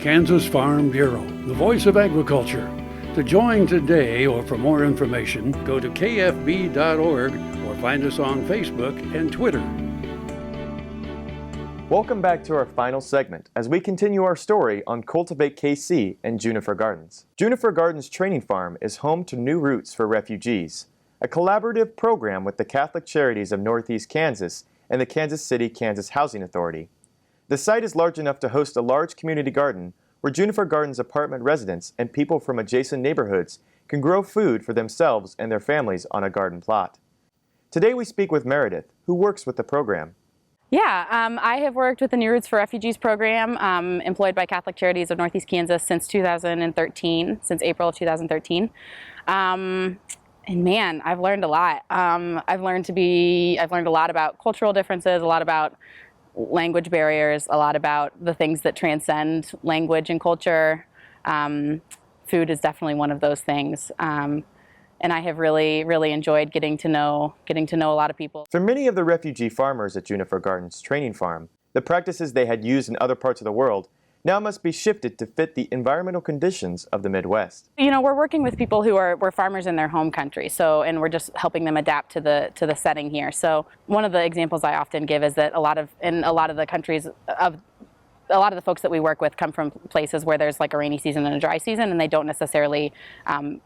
Kansas Farm Bureau, the voice of agriculture. To join today or for more information, go to kfb.org or find us on Facebook and Twitter. Welcome back to our final segment as we continue our story on Cultivate KC and Junifer Gardens. Junifer Gardens Training Farm is home to New Roots for Refugees, a collaborative program with the Catholic Charities of Northeast Kansas and the Kansas City, Kansas Housing Authority. The site is large enough to host a large community garden where Junifer Gardens apartment residents and people from adjacent neighborhoods can grow food for themselves and their families on a garden plot. Today we speak with Meredith, who works with the program. Yeah, I have worked with the New Roots for Refugees program, employed by Catholic Charities of Northeast Kansas since 2013, since April of 2013. And man, I've learned a lot. I've learned a lot about cultural differences, a lot about language barriers, a lot about the things that transcend language and culture. Food is definitely one of those things. And I have really enjoyed getting to know a lot of people. For many of the refugee farmers at Junifer Gardens Training Farm, the practices they had used in other parts of the world now must be shifted to fit the environmental conditions of the Midwest. You know, we're working with people who were farmers in their home country, and we're just helping them adapt to the setting here. So one of the examples I often give is that a lot of the countries of a lot of the folks that we work with come from places where there's like a rainy season and a dry season, and they don't necessarily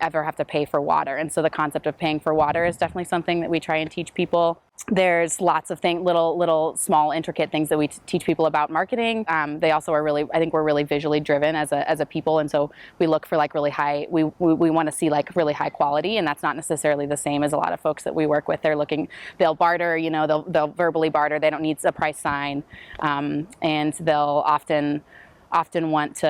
ever have to pay for water. And so the concept of paying for water is definitely something that we try and teach people. There's lots of little small intricate things that we teach people about marketing. They also are I think we're really visually driven as a people, and so we look for like really high. We want to see like really high quality, and that's not necessarily the same as a lot of folks that we work with. They'll barter, you know, they'll verbally barter. They don't need a price sign, and they'll often want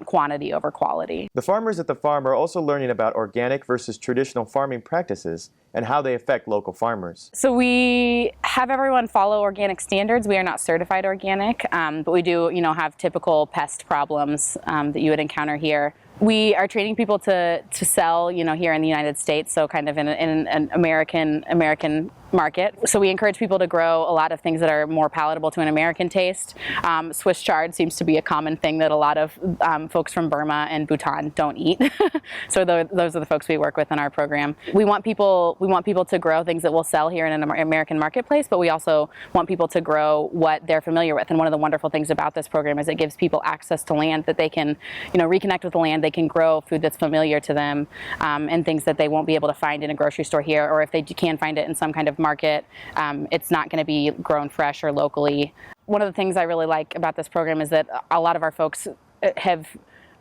quantity over quality. The farmers at the farm are also learning about organic versus traditional farming practices and how they affect local farmers. So we have everyone follow organic standards. We are not certified organic, but we do, you know, have typical pest problems that you would encounter here. We are training people to sell, you know, here in the United States, so kind of in an American market. So we encourage people to grow a lot of things that are more palatable to an American taste. Swiss chard seems to be a common thing that a lot of folks from Burma and Bhutan don't eat. So those are the folks we work with in our program. We want people to grow things that will sell here in an American marketplace, but we also want people to grow what they're familiar with. And one of the wonderful things about this program is it gives people access to land that they can, you know, reconnect with the land. They can grow food that's familiar to them, and things that they won't be able to find in a grocery store here, or if they can find it in some kind of market, it's not going to be grown fresh or locally. One of the things I really like about this program is that a lot of our folks have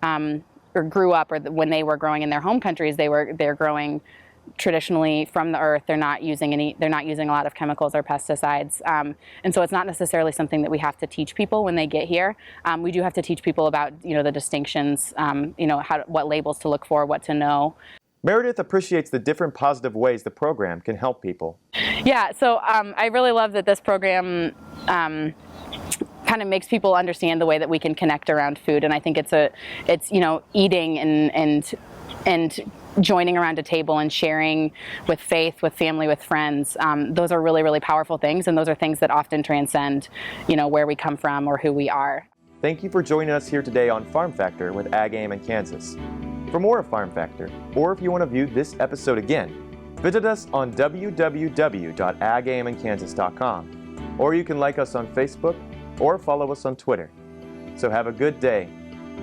or grew up, or when they were growing in their home countries, they're growing traditionally from the earth. They're not using a lot of chemicals or pesticides, and so it's not necessarily something that we have to teach people when they get here. We do have to teach people about, you know, the distinctions, you know, what labels to look for, what to know. Meredith appreciates the different positive ways the program can help people. Yeah, so I really love that this program kind of makes people understand the way that we can connect around food, and I think it's you know, eating and joining around a table and sharing with faith, with family, with friends. Those are really powerful things, and those are things that often transcend, you know, where we come from or who we are. Thank you for joining us here today on Farm Factor with Ag Aim in Kansas. For more of Farm Factor, or if you want to view this episode again, visit us on www.agaiminkansas.com, or you can like us on Facebook or follow us on Twitter. So have a good day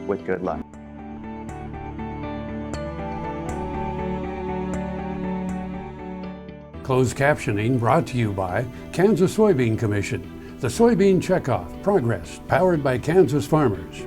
with good luck. Closed captioning brought to you by Kansas Soybean Commission, the Soybean Checkoff Progress, powered by Kansas farmers.